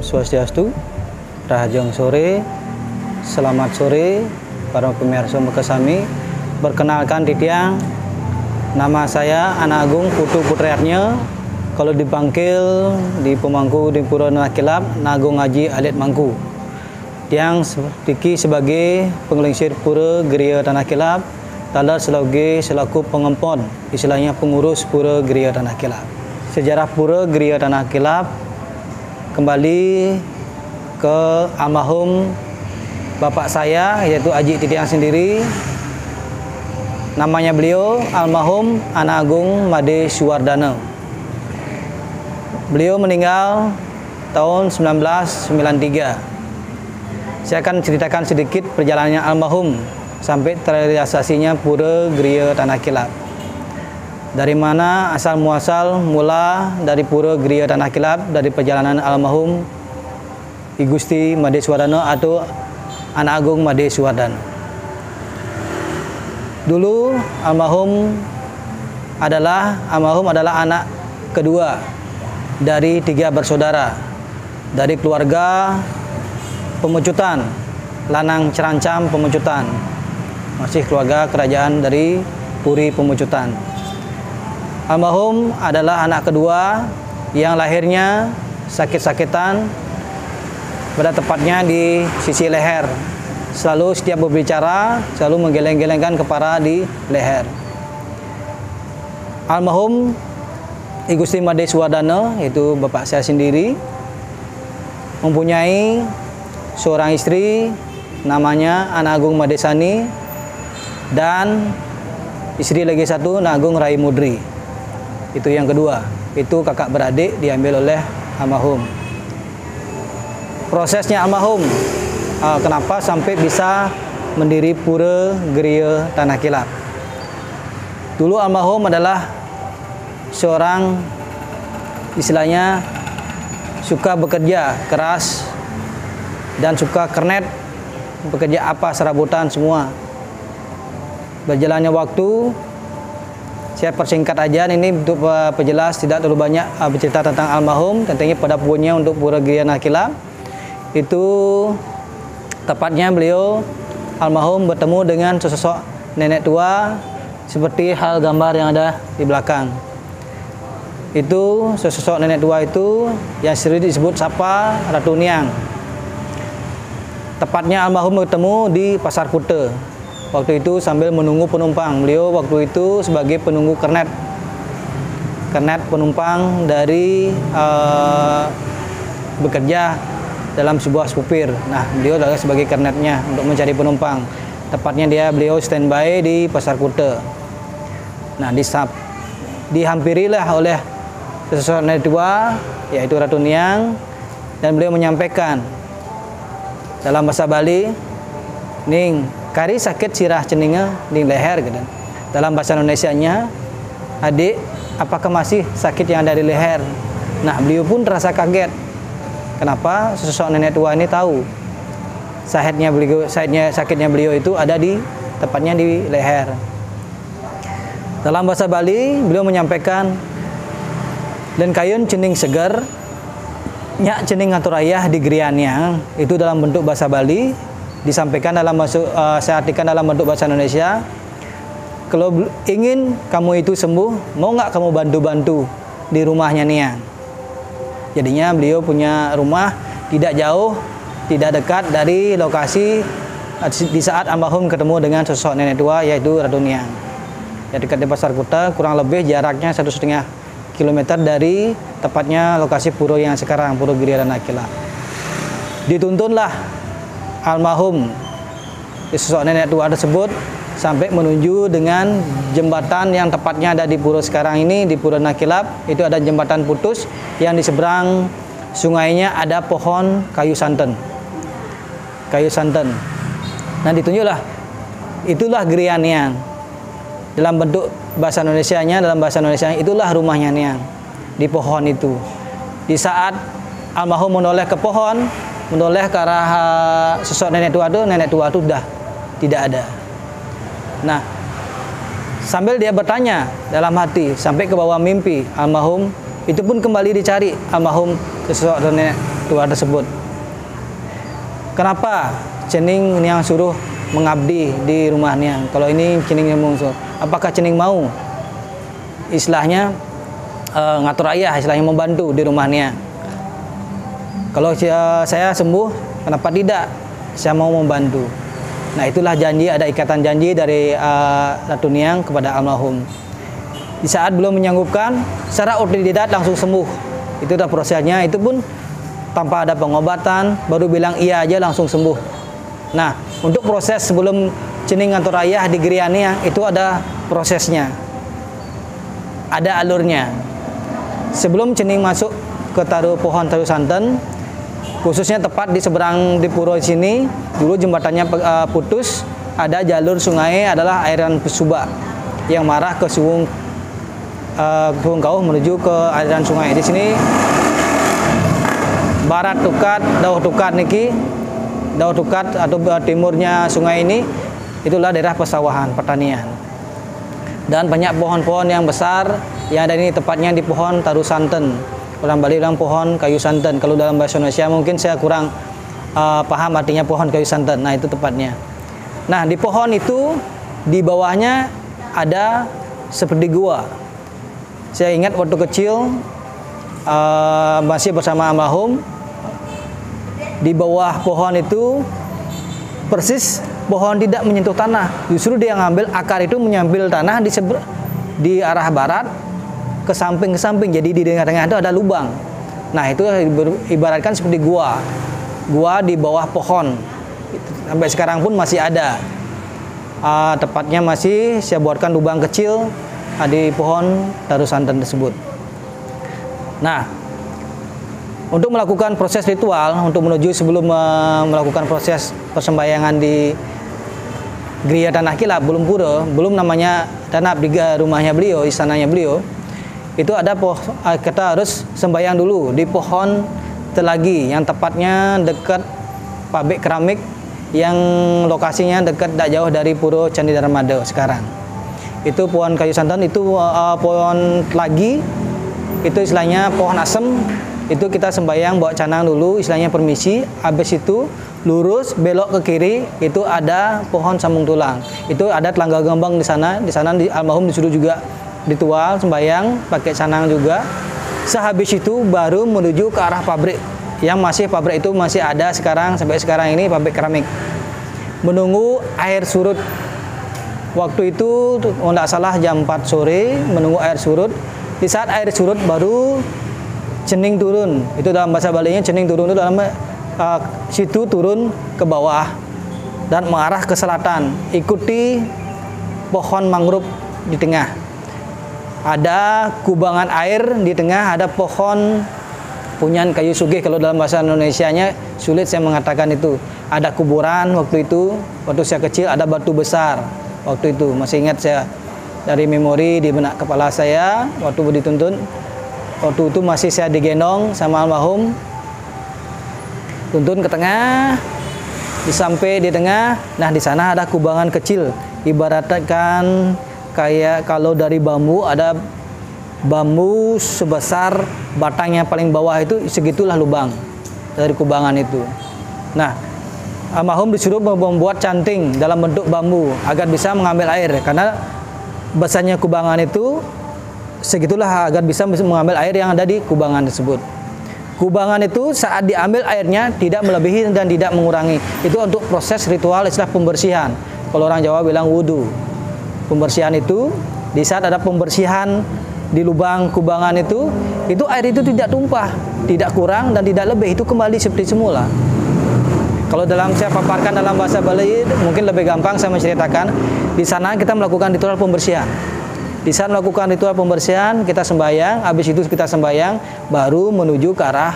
Swastiastu, Rahajeng sore, selamat sore para pemirsa Mekasami. Perkenalkan Titiang, nama saya Anak Agung Putu Putriatnya. Kalau dipanggil di pemangku di Pura Nakilap, Nagung Haji Alit Mangku. Tiang Tiki sebagai penglingsir Pura Geria Tanah Kilap, Talar selaku pengempon, istilahnya pengurus Pura Geria Tanah Kilap. Sejarah Pura Geria Tanah Kilap kembali ke almarhum bapak saya, yaitu Haji Titiang sendiri. Namanya beliau almarhum Anak Agung Made Suwardana. Beliau meninggal tahun 1993. Saya akan ceritakan sedikit perjalanannya almarhum sampai terrealisasinya Pura Geria Tanah Kilap. Dari mana asal muasal mula dari Pura Geria Tanah Kilap, dari perjalanan almarhum I Gusti Made Suwardana atau Anak Agung Made Suwardana. Dulu almarhum adalah anak kedua dari 3 bersaudara dari keluarga Pemecutan, Lanang Cerancam Pemecutan, masih keluarga kerajaan dari Puri Pemecutan. Almarhum adalah anak kedua yang lahirnya sakit-sakitan, pada tepatnya di sisi leher. Selalu setiap berbicara selalu menggeleng-gelengkan kepala di leher. Almarhum I Gusti Made Suwardana, yaitu bapak saya sendiri, mempunyai seorang istri namanya Anak Agung Made Sani, dan istri lagi satu Anak Agung Rai Mudri. Itu yang kedua, itu kakak beradik diambil oleh almarhum. Prosesnya almarhum, kenapa sampai bisa mendiri Pura Geria Tanah Kilap. Dulu almarhum adalah seorang istilahnya suka bekerja keras dan suka kernet, bekerja apa serabutan semua. Berjalannya waktu, saya persingkat aja ini untuk perjelas, tidak terlalu banyak bercerita tentang almarhum. Tentunya pada punya untuk Pura Geria Tanah Kilap itu tepatnya beliau almarhum bertemu dengan sesosok nenek tua seperti hal gambar yang ada di belakang. Itu sesosok nenek tua itu yang sering disebut sapa Ratu Niang. Tepatnya almarhum bertemu di Pasar Kuta. Waktu itu sambil menunggu penumpang. Beliau waktu itu sebagai penunggu kernet penumpang dari bekerja dalam sebuah supir. Nah, beliau adalah sebagai kernetnya untuk mencari penumpang. Tepatnya beliau standby di Pasar Kuta. Nah, dihampirilah oleh sesosok nenek tua, yaitu Ratu Niang, dan beliau menyampaikan dalam bahasa Bali, "Ning, kari sakit sirah ceninga di leher," gitu. Dalam bahasa Indonesianya, "Adik, apakah masih sakit yang ada di leher?" Nah, beliau pun terasa kaget. Kenapa sesosok nenek tua ini tahu sakitnya beliau itu ada tepatnya di leher. Dalam bahasa Bali, beliau menyampaikan, "Dan kayun cening seger, nyak cening ngaturayah di geriannya." Itu dalam bentuk bahasa Bali, disampaikan saya artikan dalam bentuk bahasa Indonesia. Kalau ingin kamu itu sembuh, mau nggak kamu bantu-bantu di rumahnya Niang? Jadinya beliau punya rumah tidak jauh, tidak dekat dari lokasi di saat almarhum ketemu dengan sosok nenek tua, yaitu Ratu Niang. Ya, dekat di Pasar Kuta, kurang lebih jaraknya 1,5 kilometer dari tepatnya lokasi pura yang sekarang, Pura Geria Tanah Kilap. Dituntunlah almarhum sosok nenek tua tersebut sampai menuju dengan jembatan yang tepatnya ada di pura sekarang ini, di Pura Tanah Kilap. Itu ada jembatan putus yang di seberang sungainya ada pohon kayu santen. Nah, ditunjuklah, itulah Geria Niang. Dalam bentuk bahasa Indonesianya, itulah rumahnya Niang, di pohon itu. Di saat almarhum menoleh ke pohon, menoleh ke arah sosok nenek tua itu sudah tidak ada. Nah, sambil dia bertanya dalam hati, sampai ke bawah mimpi almarhum, itu pun kembali dicari almarhum sosok nenek ritual tersebut. Kenapa Cening yang suruh mengabdi di rumahnya? Kalau ini Cening yang musuh, apakah Cening mau istilahnya ngatur ayah, istilahnya membantu di rumahnya? Kalau saya sembuh, kenapa tidak? Saya mau membantu. Nah, itulah janji, ada ikatan janji dari Ratu Niang kepada almarhum. Di saat belum menyanggupkan, secara otodidak langsung sembuh. Itu udah prosesnya, itu pun tanpa ada pengobatan, baru bilang iya aja langsung sembuh. Nah, untuk proses sebelum Cening ngatur ayah di Griania, itu ada prosesnya. Ada alurnya. Sebelum Cening masuk ke pohon taruh santen, khususnya tepat di seberang di pura sini, dulu jembatannya putus, ada jalur sungai adalah airan Pesuba yang marah ke Suwung Kauh menuju ke aliran sungai. Di sini barat tukat, dauh tukat niki, dauh tukat atau timurnya sungai ini, itulah daerah pesawahan, pertanian. Dan banyak pohon-pohon yang besar yang ada ini, tepatnya di pohon taruh santen. Orang Bali bilang pohon kayu santan. Kalau dalam bahasa Indonesia mungkin saya kurang paham artinya pohon kayu santan. Nah, itu tepatnya. Nah, di pohon itu di bawahnya ada seperti gua. Saya ingat waktu kecil masih bersama almarhum, di bawah pohon itu persis pohon tidak menyentuh tanah. Justru dia ngambil akar itu, menyambil tanah di arah barat ke samping, jadi di tengah-tengah itu ada lubang. Nah, itu ibaratkan seperti gua di bawah pohon. Sampai sekarang pun masih ada. Tepatnya masih saya buatkan lubang kecil di pohon taruh santan tersebut. Nah, untuk melakukan proses ritual, untuk menuju sebelum melakukan proses persembahyangan di Gria Tanah Kilap, belum pura, belum namanya tanah rumahnya beliau, istananya beliau, itu ada kita harus sembahyang dulu di pohon telagi yang tepatnya dekat pabrik keramik yang lokasinya dekat tak jauh dari Pura Candi Darmada sekarang. Itu pohon kayu santan, itu pohon telagi, itu istilahnya pohon asem. Itu kita sembahyang bawa canang dulu, istilahnya permisi. Habis itu lurus belok ke kiri, itu ada pohon sambung tulang. Itu ada telangga gambang di sana. Di sana almarhum disuruh juga ritual sembahyang pakai canang juga. Sehabis itu baru menuju ke arah pabrik yang pabrik itu masih ada sekarang, sampai sekarang ini pabrik keramik. Menunggu air surut. Waktu itu tidak salah jam 4 sore menunggu air surut. Di saat air surut baru Cening turun. Itu dalam bahasa Balinya Cening turun itu dalam situ turun ke bawah dan mengarah ke selatan. Ikuti pohon mangrove di tengah. Ada kubangan air di tengah, ada pohon punyan kayu sugih. Kalau dalam bahasa Indonesianya sulit saya mengatakan itu. Ada kuburan waktu itu, waktu saya kecil ada batu besar. Waktu itu masih ingat saya dari memori di benak kepala saya waktu dituntun. Waktu itu masih saya digendong sama almarhum, tuntun ke tengah, sampai di tengah. Nah, di sana ada kubangan kecil, ibaratkan kayak kalau dari bambu, ada bambu sebesar batang yang paling bawah itu, segitulah lubang dari kubangan itu. Nah, almarhum disuruh membuat canting dalam bentuk bambu agar bisa mengambil air, karena besarnya kubangan itu segitulah agar bisa mengambil air yang ada di kubangan tersebut. Kubangan itu saat diambil airnya tidak melebihi dan tidak mengurangi. Itu untuk proses ritual istilah pembersihan. Kalau orang Jawa bilang wudu. Pembersihan itu di saat ada pembersihan di lubang kubangan itu air itu tidak tumpah, tidak kurang dan tidak lebih, itu kembali seperti semula. Kalau saya paparkan dalam bahasa Bali mungkin lebih gampang saya menceritakan. Di sana kita melakukan ritual pembersihan. Di saat melakukan ritual pembersihan, kita sembahyang, habis itu kita sembahyang, baru menuju ke arah,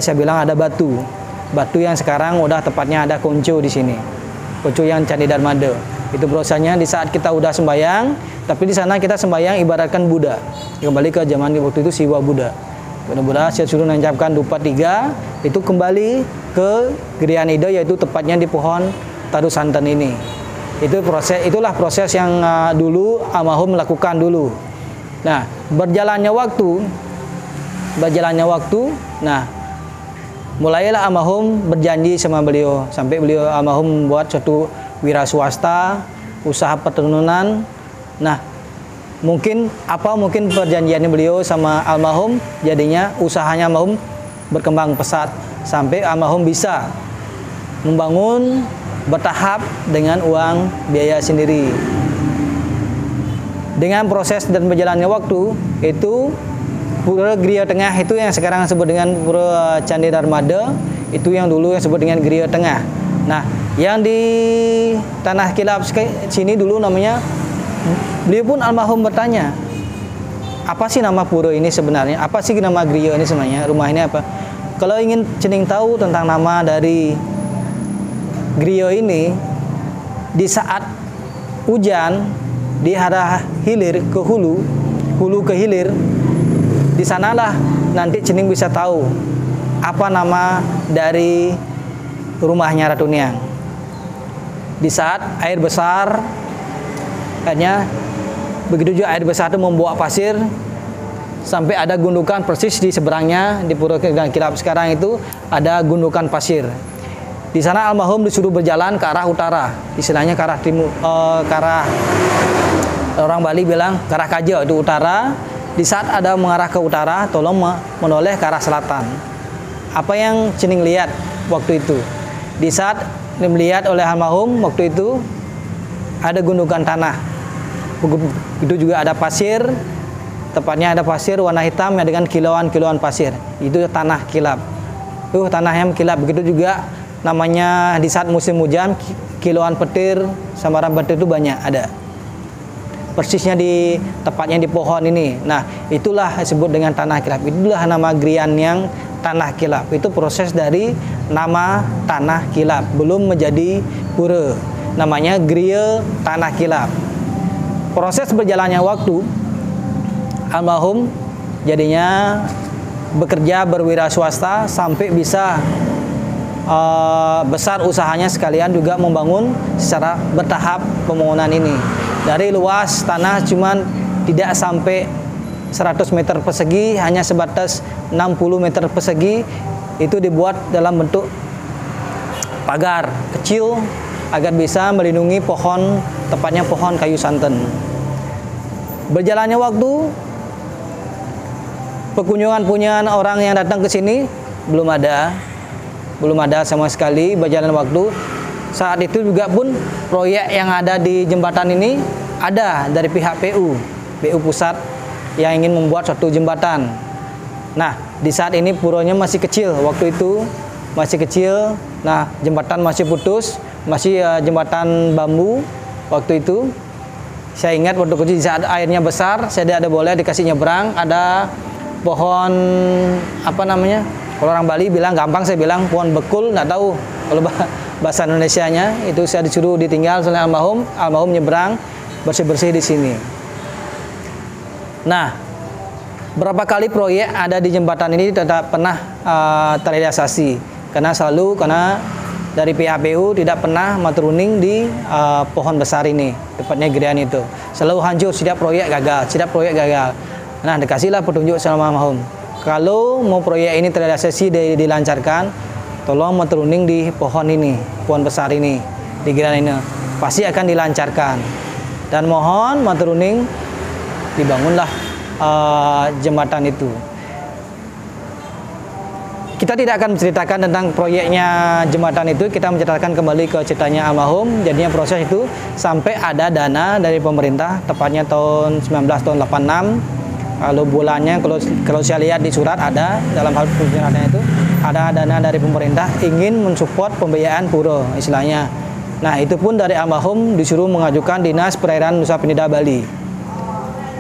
saya bilang ada batu. Batu yang sekarang udah tepatnya ada konco di sini. Konco yang Candi Darmada. Itu prosesnya di saat kita udah sembahyang, tapi di sana kita sembahyang ibaratkan Buddha. Kembali ke zaman waktu itu Siwa Buddha. Buddha saya suruh nancapkan dupa 3, itu kembali ke Grianida, yaitu tepatnya di pohon taruh santan ini. Itulah proses yang dulu almarhum melakukan dulu. Nah, berjalannya waktu, nah mulailah almarhum berjanji sama beliau, sampai beliau almarhum membuat suatu wira swasta, usaha peternakan. Nah, mungkin perjanjiannya beliau sama almarhum, jadinya usahanya almarhum berkembang pesat sampai almarhum bisa membangun bertahap dengan uang biaya sendiri. Dengan proses dan berjalannya waktu, itu Pura Griya Tengah itu yang sekarang disebut dengan Pura Candi Darmada, itu yang dulu yang disebut dengan Griya Tengah. Nah, yang di Tanah Kilap sini dulu namanya, beliau pun almarhum bertanya, apa sih nama pura ini sebenarnya? Apa sih nama Griya ini sebenarnya? Rumah ini apa? Kalau ingin cening tahu tentang nama dari Griya ini, di saat hujan di arah hilir ke hulu, hulu ke hilir, di sanalah nanti cening bisa tahu apa nama dari rumahnya Ratu Niang. Di saat air besar, akhirnya begitu juga air besar itu membawa pasir sampai ada gundukan persis di seberangnya, di Pura Kilap sekarang itu ada gundukan pasir. Di sana almarhum disuruh berjalan ke arah utara, istilahnya ke arah timur, ke arah, orang Bali bilang ke arah Kaja itu utara. Di saat ada mengarah ke utara, tolong menoleh ke arah selatan. Apa yang cening lihat waktu itu? Di saat melihat oleh almarhum waktu itu ada gundukan tanah. Itu juga ada pasir, tepatnya ada pasir warna hitam yang dengan kilauan-kilauan pasir. Itu tanah kilap. Tanah yang kilap. Begitu juga namanya di saat musim hujan, kilauan petir, sambaran petir itu banyak ada. Persisnya tepatnya di pohon ini. Nah, itulah disebut dengan tanah kilap. Itulah nama Griya Niang Tanah Kilap. Itu proses dari nama Tanah Kilap, belum menjadi pura. Namanya Griya Tanah Kilap. Proses berjalannya waktu, almarhum jadinya bekerja berwira swasta sampai bisa besar usahanya, sekalian juga membangun secara bertahap pembangunan ini. Dari luas tanah cuman tidak sampai 100 meter persegi, hanya sebatas 60 meter persegi, itu dibuat dalam bentuk pagar kecil agar bisa melindungi pohon, tepatnya pohon kayu santen. Berjalannya waktu, pengunjungan orang yang datang ke sini belum ada sama sekali. Berjalan waktu, saat itu juga pun proyek yang ada di jembatan ini ada dari pihak PU pusat yang ingin membuat suatu jembatan. Nah, di saat ini puranya masih kecil, waktu itu masih kecil. Nah, jembatan masih putus, masih jembatan bambu waktu itu. Saya ingat waktu kecil, di saat airnya besar, saya tidak ada boleh dikasih nyebrang, ada pohon apa namanya? Kalau orang Bali bilang gampang, saya bilang pohon bekul, nggak tahu kalau bahasa Indonesianya. Itu saya disuruh ditinggal oleh almarhum nyebrang bersih-bersih di sini. Nah, berapa kali proyek ada di jembatan ini tidak pernah terrealisasi karena dari pihak PU tidak pernah maturuning di pohon besar ini, tepatnya Griya itu. Selalu hancur, setiap proyek gagal. Nah, dikasihlah petunjuk sama almarhum. Kalau mau proyek ini terrealisasi dilancarkan, tolong maturuning di pohon ini, pohon besar ini, di Griya ini. Pasti akan dilancarkan. Dan mohon maturuning dibangunlah jembatan itu. Kita tidak akan menceritakan tentang proyeknya jembatan itu, kita menceritakan kembali ke ceritanya almarhum. Jadinya proses itu sampai ada dana dari pemerintah, tepatnya tahun 1986. Kalau bulannya, kalau saya lihat di surat ada, dalam hal penjelasannya itu ada dana dari pemerintah ingin mensupport pembiayaan pura istilahnya. Nah, itu pun dari almarhum disuruh mengajukan Dinas Perairan Nusa Penida Bali.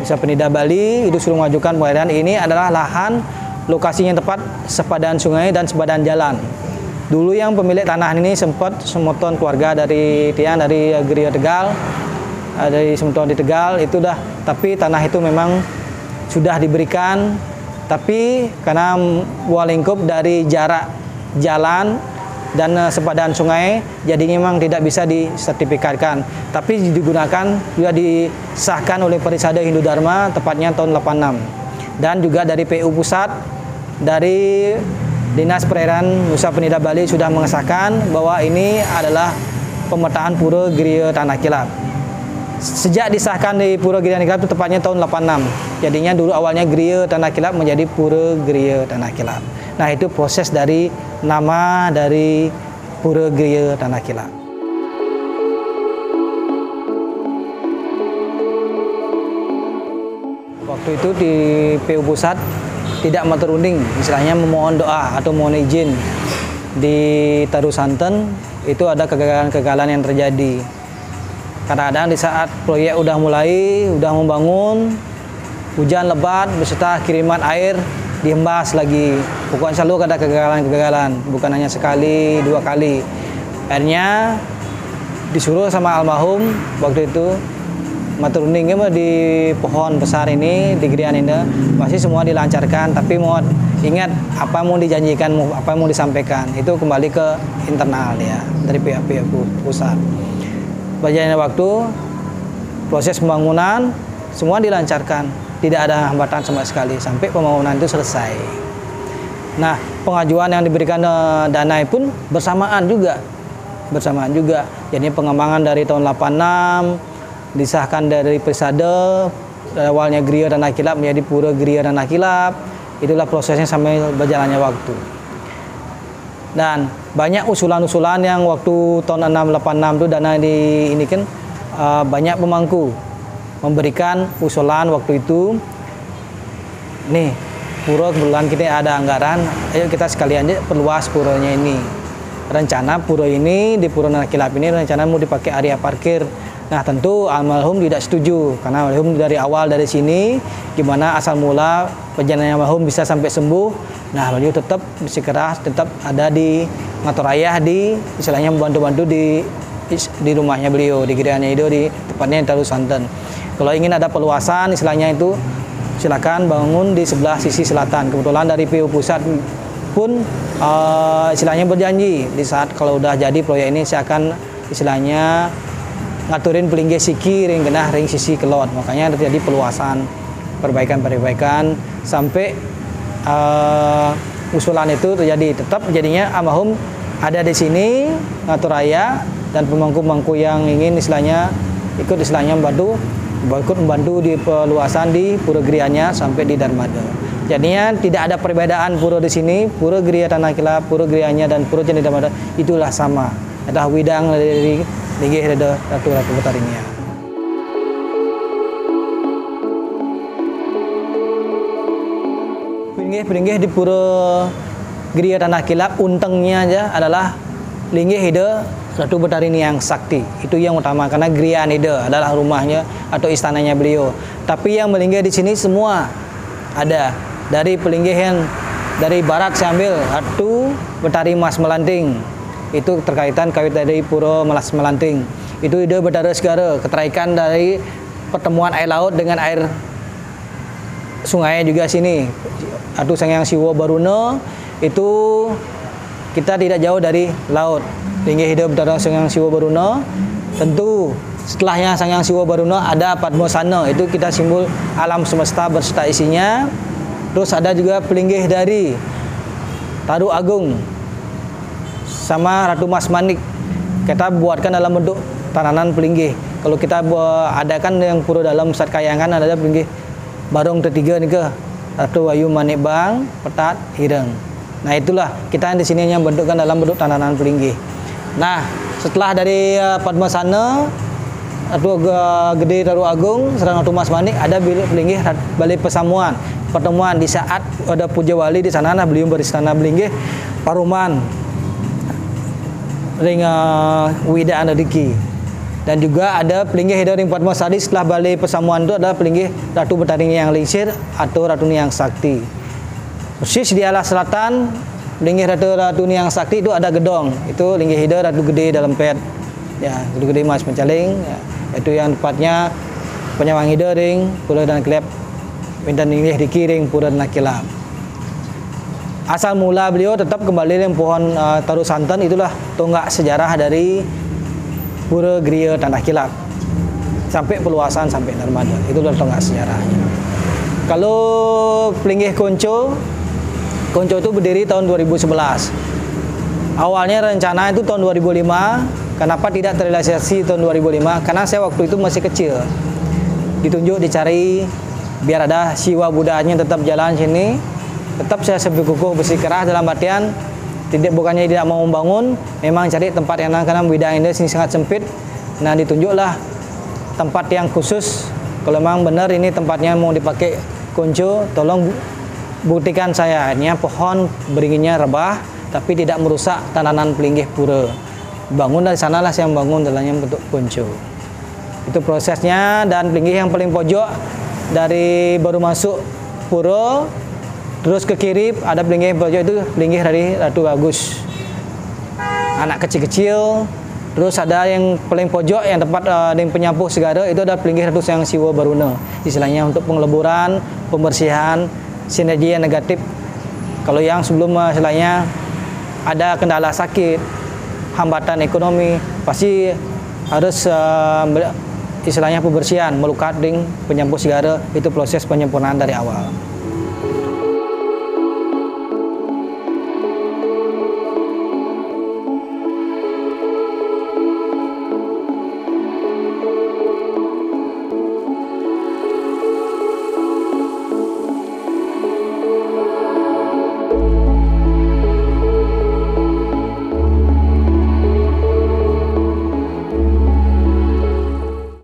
Nusa Penida Bali itu suruh mengajukan perairan ini adalah lahan lokasinya tepat sepadan sungai dan sepadan jalan. Dulu yang pemilik tanah ini sempat semeton keluarga dari Griya Tegal, dari semeton di Tegal itu dah, tapi tanah itu memang sudah diberikan, tapi karena lingkup dari jarak jalan dan sepadan sungai, jadi memang tidak bisa disertifikatkan. Tapi digunakan, juga disahkan oleh Parisada Hindu Dharma, tepatnya tahun 86. Dan juga dari PU Pusat, dari Dinas Perairan Nusa Penida Bali sudah mengesahkan bahwa ini adalah pemetaan Pura Griya Tanah Kilap. Sejak disahkan di Pura Griya Tanah Kilap itu tepatnya tahun 86. Jadinya dulu awalnya Griya Tanah Kilap menjadi Pura Griya Tanah Kilap. Nah, itu proses dari nama dari Pura Griya Tanah Kilap. Waktu itu di PU Pusat tidak maturunding, istilahnya memohon doa atau mohon izin. Di Taru Santen itu ada kegagalan-kegagalan yang terjadi. Kadang-kadang di saat proyek udah mulai, udah membangun, hujan lebat beserta kiriman air dihembas lagi. Pokoknya selalu ada kegagalan-kegagalan, bukan hanya sekali, 2 kali. Akhirnya disuruh sama almarhum waktu itu maturunding di pohon besar ini di Grian ini masih semua dilancarkan, tapi mau ingat apa mau dijanjikan, apa mau disampaikan itu kembali ke internal ya dari pihak-pihak pusat. Berjalannya waktu, proses pembangunan semua dilancarkan, tidak ada hambatan sama sekali sampai pembangunan itu selesai. Nah, pengajuan yang diberikan dana pun bersamaan juga. Jadi pengembangan dari tahun 86 disahkan dari Persada, awalnya Griya Tanah Kilap menjadi Pura Griya Tanah Kilap. Itulah prosesnya sampai berjalannya waktu. Dan banyak usulan-usulan yang waktu tahun 86 itu dana di ini kan banyak pemangku memberikan usulan waktu itu. Nih, pura kebetulan kita ada anggaran, ayo kita sekalian aja perluas puranya ini. Rencana pura ini di Pura Tanah Kilap ini rencana mau dipakai area parkir. Nah, tentu almarhum tidak setuju karena almarhum dari awal dari sini gimana asal mula perjalanan almarhum bisa sampai sembuh. Nah, beliau tetap bersikeras tetap ada di Ngatorayah di istilahnya membantu-bantu di rumahnya beliau di Grianya itu di tepatnya di Taru Santen. Kalau ingin ada perluasan istilahnya itu silakan bangun di sebelah sisi selatan. Kebetulan dari PU Pusat pun istilahnya berjanji di saat kalau udah jadi proyek ini saya akan istilahnya ngaturin pelinggih siki ring genah ring sisi kelot, makanya terjadi peluasan perbaikan sampai usulan itu terjadi. Tetap jadinya almarhum ada di sini Ngatoraya dan pemangku-pemangku yang ingin istilahnya ikut istilahnya membantu di peluasan di Pura Grianya sampai di Darmada. Jadinya tidak ada perbedaan pura di sini, Pura Griya Tanah Kilap, Pura Grianya dan Pura Candi Darmada itulah sama. Ada widang dari linggih Ratu Betarinia. Linggih di Pura Griya Tanah Kilap untengnya aja adalah linggih Ratu Betarinia yang sakti. Itu yang utama karena Griya Nida adalah rumahnya atau istananya beliau. Tapi yang melinggih di sini semua ada dari pelinggihan dari barat saya ambil Ratu Betari Mas Melanting. Itu terkaitan kawit dari Pura Melas Melanting. Itu ide Betara Segara, keteraikan dari pertemuan air laut dengan air sungai juga sini. Atu Sangyang Siwa Baruna itu kita tidak jauh dari laut. Linggih hidup Betara Sangyang Siwa Baruna. Tentu setelahnya Sangyang Siwa Baruna ada Padmasana, itu kita simbol alam semesta berserta isinya. Terus ada juga pelinggih dari Taru Agung sama Ratu Mas Manik, kita buatkan dalam bentuk tananan pelinggih. Kalau kita adakan yang pura dalam Pusat Kayangan ada pelinggih Barong ketiga nih ke Ratu Wayu Manik Bang, Petat, Hireng. Nah, itulah kita di sini yang bentukkan dalam bentuk tananan pelinggih. Nah, setelah dari Padmasana, Ratu Gede Taru Agung, serang Ratu Mas Manik ada pelinggih Balai Pesamuan. Pertemuan di saat ada Puja Wali di sana, nah beliau beristana belinggih Paruman ring Wida Anadiki. Dan juga ada pelinggih dari Padmasari setelah Balai Pesamuan itu adalah pelinggih Ratu Betarinia yang Lingsir atau Ratu Niang Sakti. Persis di arah selatan pelinggih Ratu Niang Sakti itu ada Gedong, itu linggih hida Ratu Gede dalam pet. Ya, Ratu Gede Mas Pencaling, ya, itu yang tepatnya penyawang hida ring Pura dan Klep Pintan linggih di Kiring Pura Tanah Kilap. Asal mula beliau tetap kembali dengan pohon Taru Santen, itulah tonggak sejarah dari Pura Griya Tanah Kilap sampai peluasan sampai Darmada, itu tonggak sejarahnya. Kalau pelinggih Konco Konco itu berdiri tahun 2011. Awalnya rencana itu tahun 2005. Kenapa tidak terrealisasi tahun 2005? Karena saya waktu itu masih kecil. Ditunjuk, dicari, biar ada siwa budayanya tetap jalan sini. Tetap saya kukuh bersikeras dalam artian bukannya tidak mau membangun, memang cari tempat yang karena bidang ini sangat sempit. Nah, ditunjuklah tempat yang khusus. Kalau memang benar ini tempatnya mau dipakai Konco, tolong buktikan saya. Ini pohon beringinnya rebah, tapi tidak merusak tanaman pelinggih pura. Bangun dari sanalah saya membangun dalamnya bentuk Konco. Itu prosesnya. Dan pelinggih yang paling pojok dari baru masuk pura, terus ke kiri ada pelinggih pojok itu pelinggih dari Ratu Bagus. Anak kecil-kecil. Terus ada yang paling pojok yang tempat di penyampuh segara itu ada pelinggih Ratu Sang Siwa Baruna. Istilahnya untuk pengeleburan, pembersihan, sinergi yang negatif. Kalau yang sebelum istilahnya ada kendala sakit, hambatan ekonomi, pasti harus istilahnya pembersihan, melukat ring penyampuh segara, itu proses penyempurnaan dari awal.